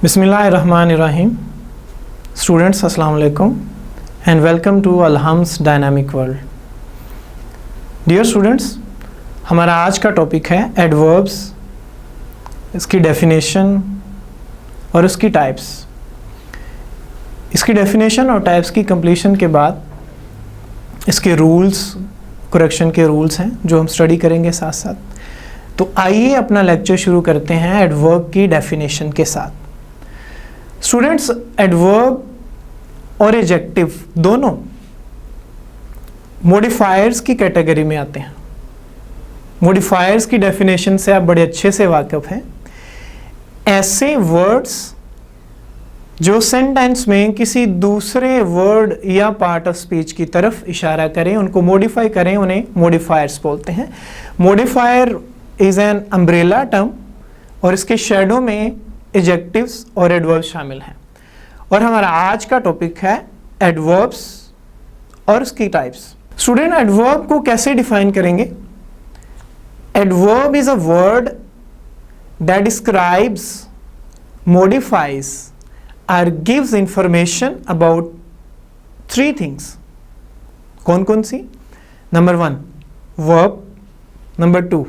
बिस्मिल्लाहिर्रहमानिर्रहीम। स्टूडेंट्स अस्सलाम वालेकुम एंड वेलकम टू अलहम्स डायनामिक वर्ल्ड। डियर स्टूडेंट्स, हमारा आज का टॉपिक है एडवर्ब्स, इसकी डेफिनेशन और उसकी टाइप्स। इसकी डेफिनेशन और टाइप्स की कंप्लीशन के बाद इसके रूल्स, करेक्शन के रूल्स हैं जो हम स्टडी करेंगे साथ साथ। तो आइए अपना लेक्चर शुरू करते हैं एडवर्ब की डेफिनेशन के साथ। स्टूडेंट्स, एडवर्ब और एडजेक्टिव दोनों मॉडिफायर्स की कैटेगरी में आते हैं। मॉडिफायर्स की डेफिनेशन से आप बड़े अच्छे से वाकिफ हैं। ऐसे वर्ड्स जो सेंटेंस में किसी दूसरे वर्ड या पार्ट ऑफ स्पीच की तरफ इशारा करें, उनको मॉडिफाई करें, उन्हें मॉडिफायर्स बोलते हैं। Modifier is an umbrella term और इसके शैडो में एडजेक्टिव्स और एडवर्ब्स शामिल हैं। और हमारा आज का टॉपिक है एडवर्ब्स और उसकी टाइप्स। स्टूडेंट, एडवर्ब को कैसे डिफाइन करेंगे? Adverb is a word that describes, modifies और gives information about three things. कौन कौन सी? Number 1 verb, number 2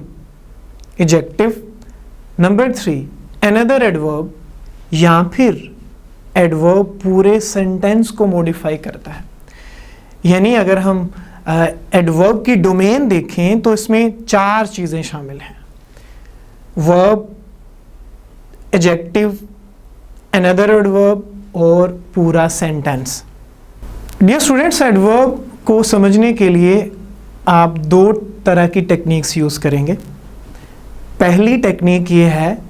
adjective, number 3 another adverb, या फिर एडवर्ब पूरे सेंटेंस को मॉडिफाई करता है। यानी अगर हम एडवर्ब की डोमेन देखें तो इसमें 4 चीज़ें शामिल हैं: वर्ब, एडजेक्टिव, अनदर एडवर्ब और पूरा सेंटेंस। डियर स्टूडेंट्स, एडवर्ब को समझने के लिए आप 2 तरह की टेक्निक्स यूज़ करेंगे। पहली टेक्निक ये है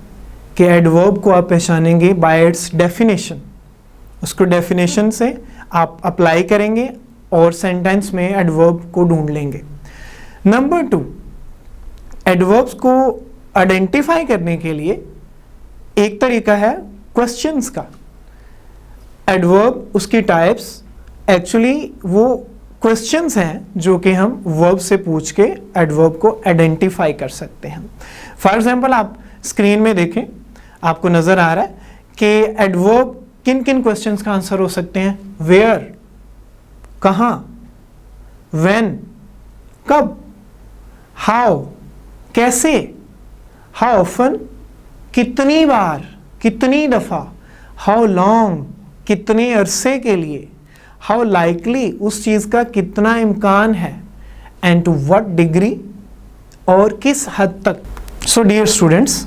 कि एडवर्ब को आप पहचानेंगे बाय इट्स डेफिनेशन। उसको डेफिनेशन से आप अप्लाई करेंगे और सेंटेंस में एडवर्ब को ढूंढ लेंगे। नंबर 2, एडवर्ब्स को आइडेंटिफाई करने के लिए एक तरीका है क्वेश्चंस का। एडवर्ब, उसकी टाइप्स एक्चुअली वो क्वेश्चंस हैं जो कि हम वर्ब से पूछ के एडवर्ब को आइडेंटिफाई कर सकते हैं। फॉर एग्जाम्पल, आप स्क्रीन में देखें, आपको नजर आ रहा है कि एडवर्ब किन किन क्वेश्चंस का आंसर हो सकते हैं। वेयर, कहाँ, व्हेन, कब, हाउ, कैसे, हाउ ऑफन, कितनी बार, कितनी दफा, हाउ लॉन्ग, कितने अरसे के लिए, हाउ लाइकली, उस चीज का कितना इम्कान है, एंड टू व्हाट डिग्री, और किस हद तक। सो डियर स्टूडेंट्स,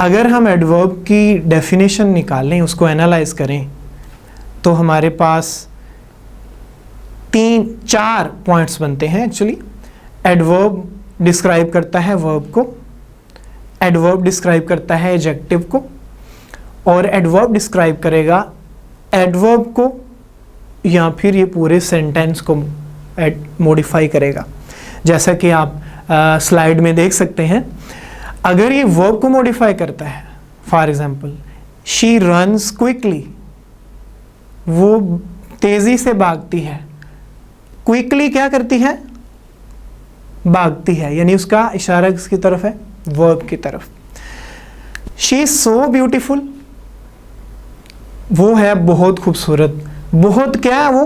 अगर हम एडवर्ब की डेफिनेशन निकालें, उसको एनालाइज करें, तो हमारे पास 3-4 पॉइंट्स बनते हैं। एक्चुअली एडवर्ब डिस्क्राइब करता है वर्ब को, एडवर्ब डिस्क्राइब करता है एडजेक्टिव को, और एडवर्ब डिस्क्राइब करेगा एडवर्ब को या फिर ये पूरे सेंटेंस को मॉडिफाई करेगा। जैसा कि आप स्लाइड में देख सकते हैं, अगर ये वर्ब को मॉडिफाई करता है, for example she runs quickly, वो तेजी से भागती है। क्विकली क्या करती है? भागती है, यानी उसका इशारा किसकी तरफ है? वर्ब की तरफ। शी इज सो ब्यूटीफुल, वो है बहुत खूबसूरत। बहुत क्या है वो?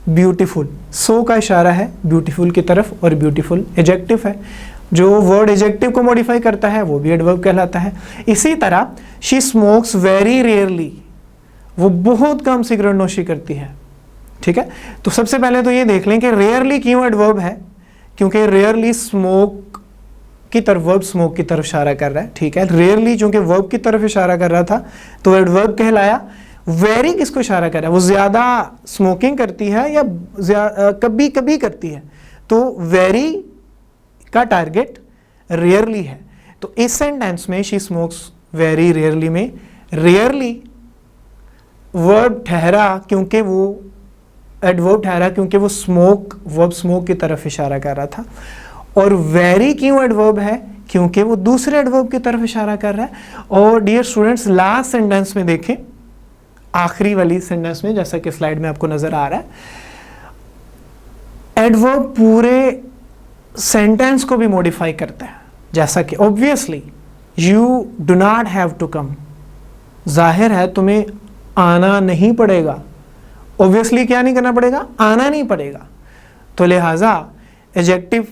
ब्यूटीफुल। सो का इशारा है ब्यूटीफुल की तरफ, और ब्यूटीफुल एडजेक्टिव है। जो वर्ड एडजेक्टिव को मॉडिफाई करता है वो भी एडवर्ब कहलाता है। इसी तरह शी स्मोक्स वेरी रेयरली, वो बहुत कम सिगरेट नोशी करती है। ठीक है, तो सबसे पहले तो ये देख लें कि रेयरली क्यों एडवर्ब है, क्योंकि रेयरली स्मोक की तरफ, वर्ब स्मोक की तरफ इशारा कर रहा है। ठीक है, रेयरली चूंकि वर्ब की तरफ इशारा कर रहा था तो एडवर्ब कहलाया। वेरी किसको इशारा कर रहा है? वो ज्यादा स्मोकिंग करती है या कभी कभी करती है, तो वेरी का टारगेट रेयरली है। तो इस सेंटेंस में शी स्मोक्स वेरी रेयरली में रेयरली वर्ब ठहरा क्योंकि वो एडवर्ब ठहरा क्योंकि वो स्मोक, वर्ब स्मोक की तरफ इशारा कर रहा था। और वेरी क्यों एडवर्ब है? क्योंकि वो दूसरे एडवर्ब की तरफ इशारा कर रहा है। और डियर स्टूडेंट्स, लास्ट सेंटेंस में देखें, आखिरी वाली सेंटेंस में, जैसा कि स्लाइड में आपको नजर आ रहा है, एडवर्ब पूरे सेंटेंस को भी मॉडिफाई करता है। जैसा कि obviously you do not have to come, जाहिर है तुम्हें आना नहीं पड़ेगा, ऑब्वियसली क्या नहीं करना पड़ेगा, आना नहीं पड़ेगा। तो लिहाजा एडजेक्टिव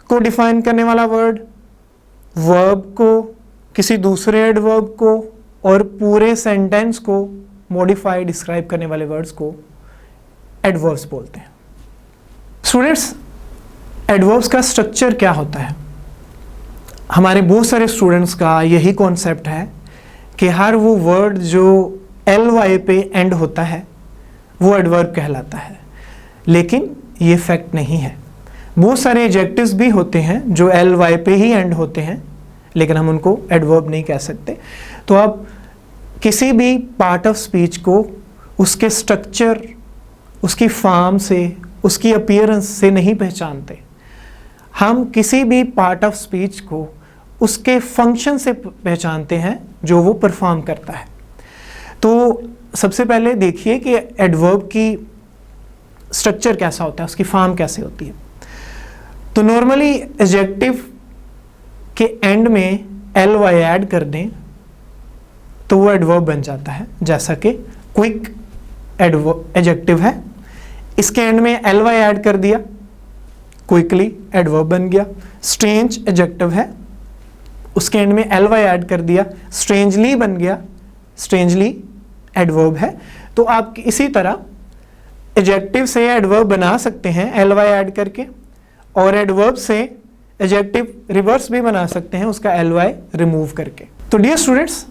को डिफाइन करने वाला वर्ड, वर्ब को, किसी दूसरे एडवर्ब को और पूरे सेंटेंस को मॉडिफाई डिस्क्राइब करने वाले वर्ड्स को एडवर्ब्स बोलते हैं। स्टूडेंट्स, एडवर्ब्स का स्ट्रक्चर क्या होता है? हमारे बहुत सारे स्टूडेंट्स का यही कॉन्सेप्ट है कि हर वो वर्ड जो ly पे एंड होता है वो एडवर्ब कहलाता है, लेकिन ये फैक्ट नहीं है। बहुत सारे एडजेक्टिव्स भी होते हैं जो ly पे ही एंड होते हैं, लेकिन हम उनको एडवर्ब नहीं कह सकते। तो आप किसी भी पार्ट ऑफ स्पीच को उसके स्ट्रक्चर, उसकी फॉर्म से, उसकी अपीयरेंस से नहीं पहचानते। हम किसी भी पार्ट ऑफ स्पीच को उसके फंक्शन से पहचानते हैं जो वो परफॉर्म करता है। तो सबसे पहले देखिए कि एडवर्ब की स्ट्रक्चर कैसा होता है, उसकी फॉर्म कैसे होती है। तो नॉर्मली एडजेक्टिव के एंड में ly ऐड कर दें तो वो एडवर्ब बन जाता है। जैसा कि क्विक एडजेक्टिव है, इसके एंड में ly ऐड कर दिया, क्विकली एडवर्ब बन गया। स्ट्रेंज एडजेक्टिव है, उसके एंड में ly ऐड कर दिया, स्ट्रेंजली बन गया, स्ट्रेंजली एडवर्ब है। तो आप इसी तरह एडजेक्टिव से एडवर्ब बना सकते हैं ly ऐड करके, और एडवर्ब से एडजेक्टिव रिवर्स भी बना सकते हैं उसका ly रिमूव करके। तो डियर स्टूडेंट्स,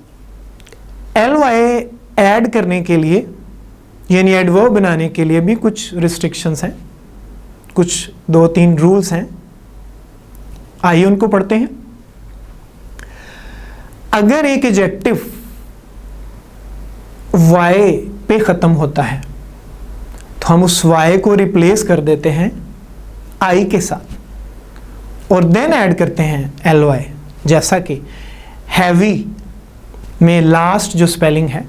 ly ऐड करने के लिए यानी एडवर्ब बनाने के लिए भी कुछ रिस्ट्रिक्शंस हैं, कुछ 2-3 रूल्स हैं। आइए उनको पढ़ते हैं। अगर एक एडजेक्टिव y पे ख़त्म होता है तो हम उस y को रिप्लेस कर देते हैं I के साथ और देन ऐड करते हैं ly। जैसा कि हैवी में लास्ट जो स्पेलिंग है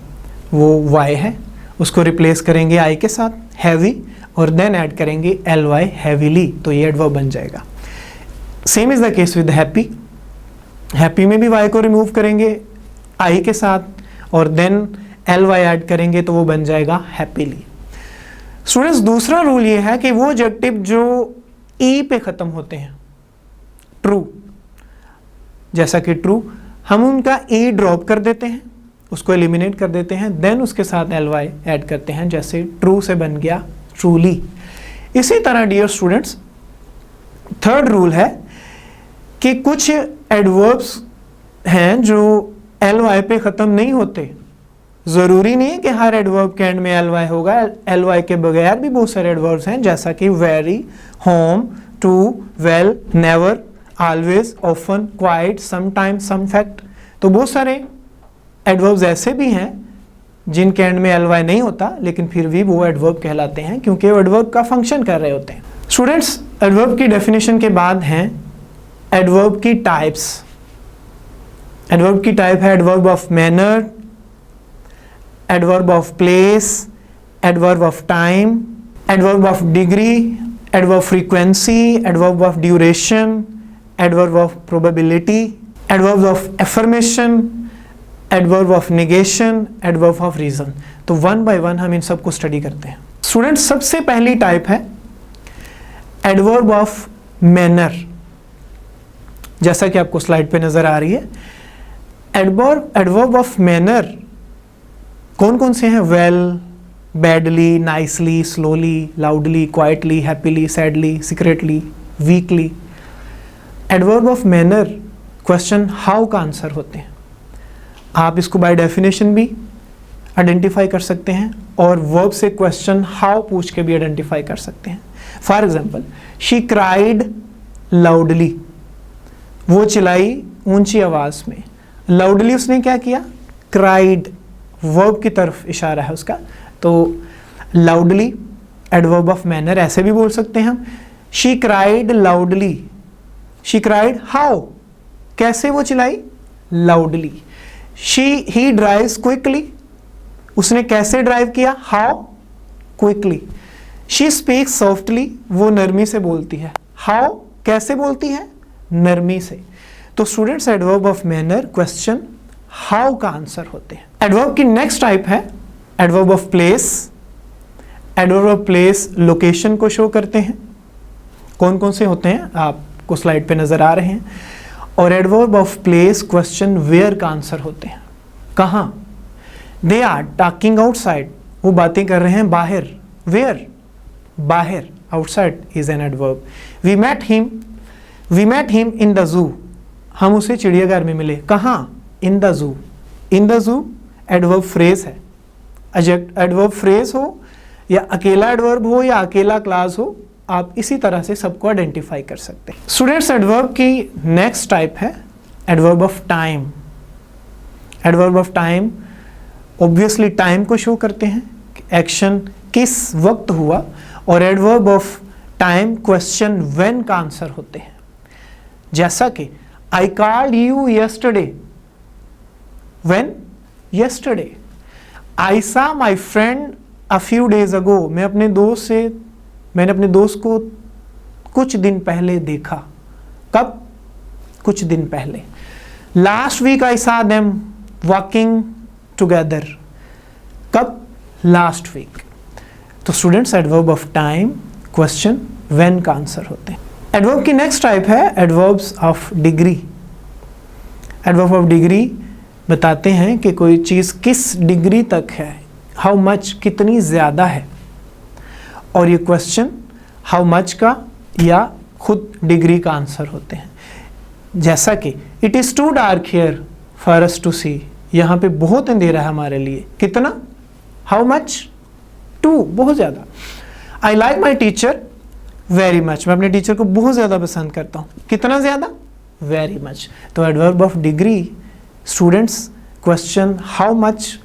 वो y है, उसको रिप्लेस करेंगे I के साथ हैवी और देन ऐड करेंगे ly हैवीली, तो ये एडवर्ब बन जाएगा। Same is the case with happy. Happy में भी y को रिमूव करेंगे I के साथ और देन ly ऐड करेंगे तो वो बन जाएगा हैप्पीली। स्टूडेंट्स, दूसरा रूल ये है कि वो एडजेक्टिव जो e पे ख़त्म होते हैं, ट्रू, जैसा कि ट्रू, हम उनका e ड्रॉप कर देते हैं, उसको एलिमिनेट कर देते हैं, देन उसके साथ ly ऐड करते हैं, जैसे ट्रू से बन गया ट्रूली। इसी तरह डियर स्टूडेंट्स, थर्ड रूल है कि कुछ एडवर्ब्स हैं जो ly पे ख़त्म नहीं होते। ज़रूरी नहीं है कि हर एडवर्ब के एंड में ly होगा, ly के बगैर भी बहुत सारे एडवर्ब्स हैं, जैसा कि very, home, too, well, never, always, often, quite, sometime, some fact. तो बहुत सारे एडवर्ब्स ऐसे भी हैं जिनके एंड में ly नहीं होता, लेकिन फिर भी वो एडवर्ब कहलाते हैं क्योंकि वो एडवर्ब का फंक्शन कर रहे होते हैं। स्टूडेंट्स, एडवर्ब की डेफिनेशन के बाद हैं एडवर्ब की टाइप्स। एडवर्ब की टाइप है adverb of manner, adverb of place, adverb of time, adverb of degree, adverb frequency, adverb of duration, adverb of probability, adverb of affirmation, adverb of negation, adverb of reason. तो one by one हम इन सब को study करते हैं। Students, सबसे पहली type है एडवर्ब ऑफ मैनर, जैसा कि आपको स्लाइड पे नजर आ रही है। एडवर्ब ऑफ मैनर कौन कौन से हैं? Well, badly, nicely, slowly, loudly, quietly, happily, sadly, secretly, weekly. Adverb of manner question how का आंसर होते हैं। आप इसको बाय डेफिनेशन भी आइडेंटिफाई कर सकते हैं और वर्ब से क्वेश्चन हाउ पूछ के भी आइडेंटिफाई कर सकते हैं। For example, she cried loudly, वो चिल्लाई ऊंची आवाज में। लाउडली उसने क्या किया? क्राइड, वर्ब की तरफ इशारा है उसका। तो लाउडली एडवर्ब ऑफ मैनर ऐसे भी बोल सकते हैं हम। She cried loudly, she cried how, कैसे वो चिल्लाई? लाउडली। ही ड्राइव्स क्विकली, उसने कैसे ड्राइव किया? How, quickly. She speaks softly, वो नरमी से बोलती है। हाउ, कैसे बोलती है? नरमी से। तो students, adverb of manner question how का आंसर होते हैं। एडवर्ब की नेक्स्ट टाइप है adverb of place. Adverb of place location को शो करते हैं। कौन कौन से होते हैं आपको स्लाइड पे नजर आ रहे हैं। और adverb of place question where का आंसर होते हैं। कहाँ? दे आर टॉकिंग आउटसाइड, वो बातें कर रहे हैं बाहर। वेयर? बाहर। Outside is an adverb. We met him in the zoo, हम उसे चिड़ियाघर में मिले। कहाँ? इन द जू। इन द जू एडवर्ब फ्रेज है। एडवर्ब फ्रेज हो या अकेला एडवर्ब हो या अकेला क्लास हो, आप इसी तरह से सबको आइडेंटिफाई कर सकते हैं। स्टूडेंट्स, एडवर्ब की नेक्स्ट टाइप है adverb of time. Adverb of time obviously time को शो करते हैं, एक्शन किस वक्त हुआ। और adverb of time question when का आंसर होते हैं। जैसा कि I called you yesterday, when? Yesterday. I saw my friend a few days ago, मैंने अपने दोस्त को कुछ दिन पहले देखा। कब? कुछ दिन पहले। Last week I saw them walking together. कब? Last week. तो students, adverb of time question when का आंसर होते हैं। एडवर्ब की नेक्स्ट टाइप है adverbs of degree. Adverb of degree बताते हैं कि कोई चीज़ किस डिग्री तक है, हाउ मच, कितनी ज़्यादा है। और ये क्वेश्चन हाउ मच का या खुद डिग्री का आंसर होते हैं। जैसा कि it is too dark here for us to see, यहाँ पे बहुत अंधेरा है हमारे लिए। कितना? How much? टू, बहुत ज़्यादा। I like my teacher very much, मैं अपने टीचर को बहुत ज़्यादा पसंद करता हूँ। कितना ज़्यादा? Very much. तो adverb of degree students question how much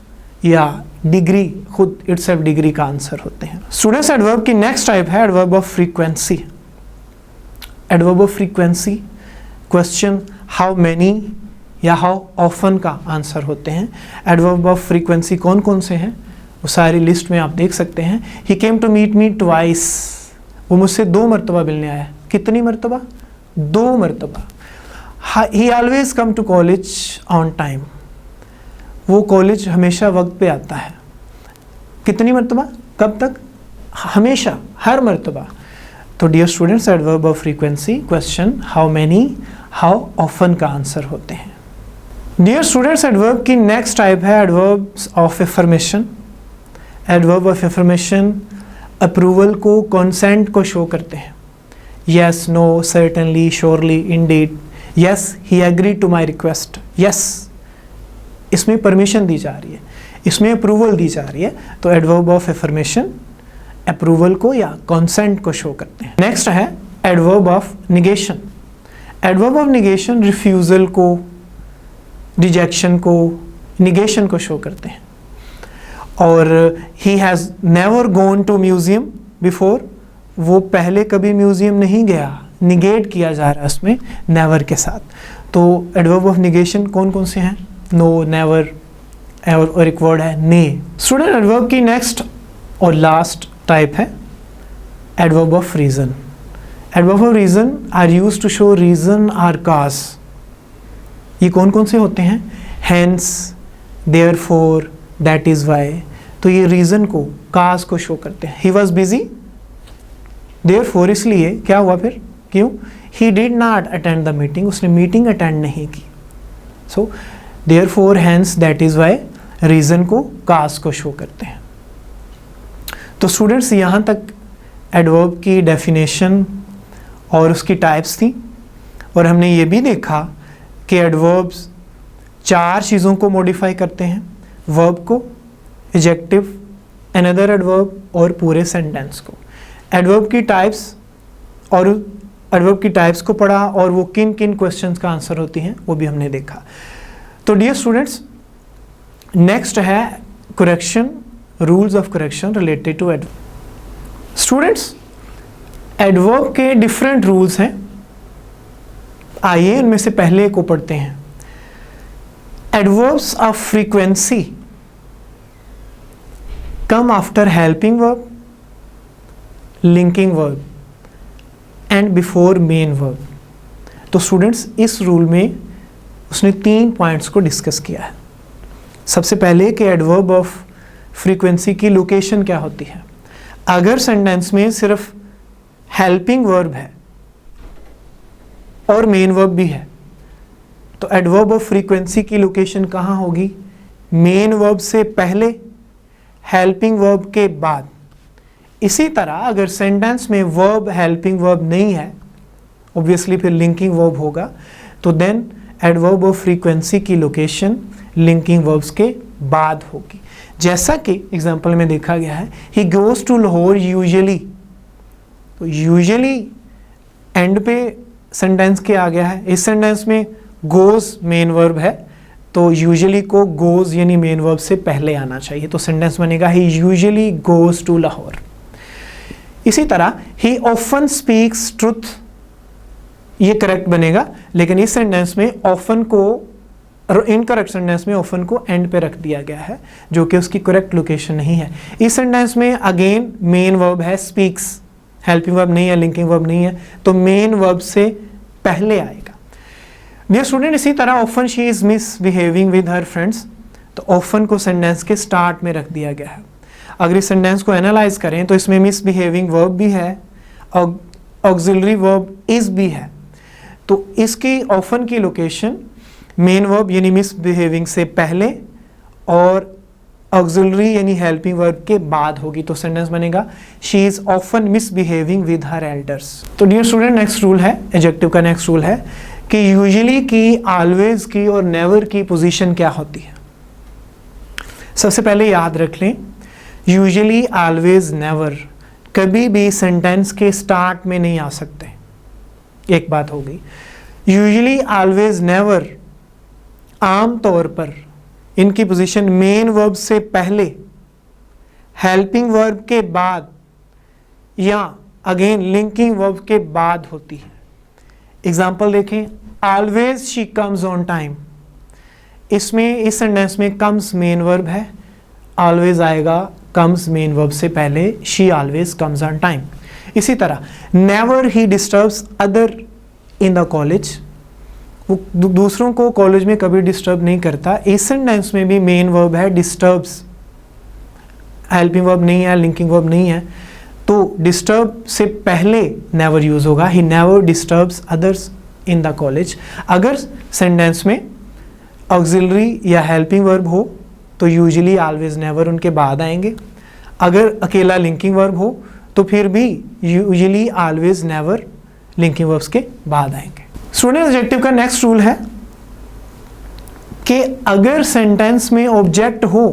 या डिग्री खुद इटसेल्फ डिग्री का आंसर होते हैं। स्टूडेंट्स, एडवर्ब की नेक्स्ट टाइप है adverb of frequency. Adverb of frequency question how many या हाउ ऑफन का आंसर होते हैं। एडवर्ब ऑफ फ्रीक्वेंसी कौन कौन से हैं वो सारी लिस्ट में आप देख सकते हैं। He came to meet me twice, वो मुझसे 2 मरतबा मिलने आया। कितनी मरतबा? 2 मरतबा। He always come to college on time, वो कॉलेज हमेशा वक्त पे आता है। कितनी मरतबा? कब तक? हमेशा, हर मरतबा। तो dear students, adverb of frequency question how many, how often का आंसर होते हैं। डियर स्टूडेंट्स, एडवर्ब की नेक्स्ट टाइप है adverbs of affirmation. Adverb of affirmation approval को, कंसेंट को शो करते हैं। Yes, no, certainly, surely, indeed. Yes, he agree to my request. Yes, इसमें परमिशन दी जा रही है, इसमें अप्रूवल दी जा रही है। तो एडवर्ब ऑफ एफर्मेशन अप्रूवल को या कंसेंट को शो करते हैं। नेक्स्ट है adverb of negation. Adverb of negation refusal को, रिजेक्शन को, निगेशन को शो करते हैं। और he has never gone to museum before, वो पहले कभी म्यूजियम नहीं गया, निगेट किया जा रहा है उसमें नेवर के साथ। तो एडवर्ब ऑफ निगेशन कौन कौन से हैं? नो, नेवर, और एक वर्ड है ने। स्टूडेंट, एडवर्ब की नेक्स्ट और लास्ट टाइप है adverb of reason. Adverb of reason are used to show reason or cause. ये कौन कौन से होते हैं? Hence, therefore, that is why. तो ये रीजन को, काज को शो करते हैं। ही वॉज बिजी, देयरफॉर इसलिए क्या हुआ फिर, क्यों? He did not attend the meeting, उसने मीटिंग अटेंड नहीं की। So therefore, hence, that is why reason को, काज को शो करते हैं। तो स्टूडेंट्स, यहाँ तक एडवर्ब की डेफिनेशन और उसकी टाइप्स थी। और हमने ये भी देखा कि एडवर्ब्स 4 चीज़ों को मॉडिफाई करते हैं, वर्ब को, एडजेक्टिव, अनदर एडवर्ब और पूरे सेंटेंस को। एडवर्ब की टाइप्स और एडवर्ब की टाइप्स को पढ़ा और वो किन किन क्वेश्चंस का आंसर होती हैं वो भी हमने देखा। तो डियर स्टूडेंट्स, नेक्स्ट है correction, rules of correction related to adverb. Students, adverb के डिफरेंट रूल्स हैं, आइए उनमें से पहले को पढ़ते हैं। Adverbs of frequency come after helping verb, linking verb and before main verb. तो स्टूडेंट्स, इस रूल में उसने 3 पॉइंट्स को डिस्कस किया है। सबसे पहले कि एडवर्ब ऑफ फ्रीक्वेंसी की लोकेशन क्या होती है। अगर सेंटेंस में सिर्फ हेल्पिंग वर्ब है और मेन वर्ब भी है तो एडवर्ब ऑफ फ्रीक्वेंसी की लोकेशन कहाँ होगी? मेन वर्ब से पहले, हेल्पिंग वर्ब के बाद। इसी तरह अगर सेंटेंस में वर्ब हेल्पिंग वर्ब नहीं है, ऑब्वियसली फिर लिंकिंग वर्ब होगा, तो देन एडवर्ब ऑफ फ्रीक्वेंसी की लोकेशन लिंकिंग वर्ब्स के बाद होगी। जैसा कि एग्जांपल में देखा गया है, he goes to Lahore usually, तो यूजुअली एंड पे सेंटेंस के आ गया है। इस सेंटेंस में गोज मेन वर्ब है तो यूजुअली को गोज यानी मेन वर्ब से पहले आना चाहिए, तो सेंटेंस बनेगा ही यूजुअली गोज टू लाहौर। इसी तरह ही ऑफन स्पीक्स ट्रुथ, ये करेक्ट बनेगा, लेकिन इस सेंटेंस में ऑफन को, इनकरेक्ट सेंटेंस में ऑफन को एंड पे रख दिया गया है जो कि उसकी करेक्ट लोकेशन नहीं है। इस सेंटेंस में अगेन मेन वर्ब है स्पीक्स, हेल्पिंग वर्ब नहीं है, लिंकिंग वर्ब नहीं है, तो मेन वर्ब से पहले आएगा। डियर स्टूडेंट, इसी तरह often she is misbehaving with her friends, तो ऑफन को सेंटेंस के स्टार्ट में रख दिया गया है। अगर इस सेंटेंस को एनालाइज करें तो इसमें मिसबिहेविंग वर्ब भी है और ऑक्सिलरी वर्ब इज भी है, तो इसकी ऑफन की लोकेशन मेन वर्ब यानी मिसबिहेविंग से पहले और ऑक्सिलरी यानी हेल्पिंग वर्ब के बाद होगी, तो सेंटेंस बनेगा she is often misbehaving with her elders. तो डियर स्टूडेंट, नेक्स्ट रूल है, एडजेक्टिव का नेक्स्ट रूल है कि यूजुअली की, ऑलवेज की और नेवर की पोजीशन क्या होती है। सबसे पहले याद रख लें, यूजुअली, ऑलवेज, नेवर कभी भी सेंटेंस के स्टार्ट में नहीं आ सकते। एक बात हो गई। यूजुअली, ऑलवेज, नेवर आम तौर पर इनकी पोजीशन मेन वर्ब से पहले, हेल्पिंग वर्ब के बाद या अगेन लिंकिंग वर्ब के बाद होती है। एग्जाम्पल देखें, always she comes on time, इसमें इस सेंटेंस में कम्स मेन वर्ब है, ऑलवेज आएगा कम्स मेन वर्ब से पहले, she always comes on time. इसी तरह never he disturbs other in the college, वो दूसरों को कॉलेज में कभी डिस्टर्ब नहीं करता। इस सेंटेंस में भी मेन वर्ब है डिस्टर्ब्स, हेल्पिंग वर्ब नहीं है, लिंकिंग वर्ब नहीं है, तो डिस्टर्ब से पहले नेवर यूज होगा, he never disturbs others in the college. अगर सेंटेंस में ऑक्सिलरी या हेल्पिंग वर्ब हो तो यूजुअली, ऑलवेज, नेवर उनके बाद आएंगे। अगर अकेला लिंकिंग वर्ब हो तो फिर भी usually, always, never linking verbs के बाद आएंगे। स्टूडेंट, एडजेक्टिव का नेक्स्ट रूल है कि अगर सेंटेंस में ऑब्जेक्ट हो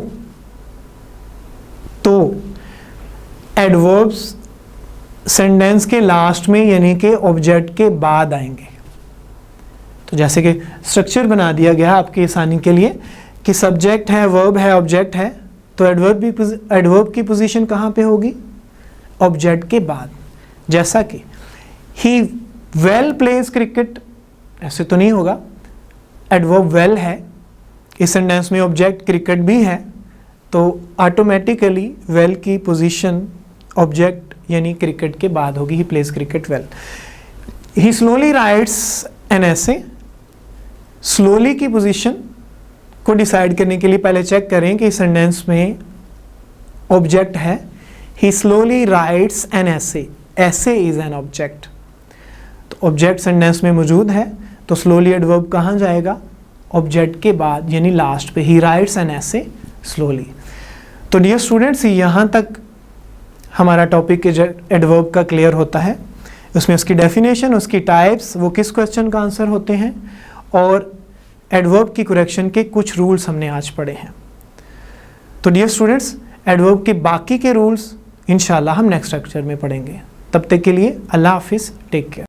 तो एडवर्ब्स सेंटेंस के लास्ट में यानी कि ऑब्जेक्ट के बाद आएंगे। तो जैसे कि स्ट्रक्चर बना दिया गया आपकी आसानी के लिए कि सब्जेक्ट है, वर्ब है, ऑब्जेक्ट है, तो एडवर्ब की पोजीशन कहाँ पे होगी? ऑब्जेक्ट के बाद। जैसा कि ही वेल प्लेज क्रिकेट, ऐसे तो नहीं होगा, एडवर्ब वेल है, इस सेंटेंस में ऑब्जेक्ट क्रिकेट भी है, तो ऑटोमेटिकली वेल की पोजीशन ऑब्जेक्ट यानी क्रिकेट के बाद होगी, he plays cricket well. He slowly writes an essay, slowly की पोजीशन को डिसाइड करने के लिए पहले चेक करें कि इस सेंटेंस में ऑब्जेक्ट है, ही स्लोली राइट्स एन ऐसे, ऐसे इज एन ऑब्जेक्ट, तो ऑब्जेक्ट सेंटेंस में मौजूद है तो स्लोली एडवर्ब कहाँ जाएगा? ऑब्जेक्ट के बाद यानी लास्ट पे, ही राइट्स एन ऐसे स्लोली। तो डियर स्टूडेंट्स, यहाँ तक हमारा टॉपिक एडवर्ब का क्लियर होता है। उसमें उसकी डेफिनेशन, उसकी टाइप्स, वो किस क्वेश्चन का आंसर होते हैं, और एडवर्ब की करेक्शन के कुछ रूल्स हमने आज पढ़े हैं। तो डियर स्टूडेंट्स, एडवर्ब के बाकी के रूल्स इंशाल्लाह हम नेक्स्ट लेक्चर में पढ़ेंगे। तब तक के लिए अल्लाह हाफिज़, टेक केयर।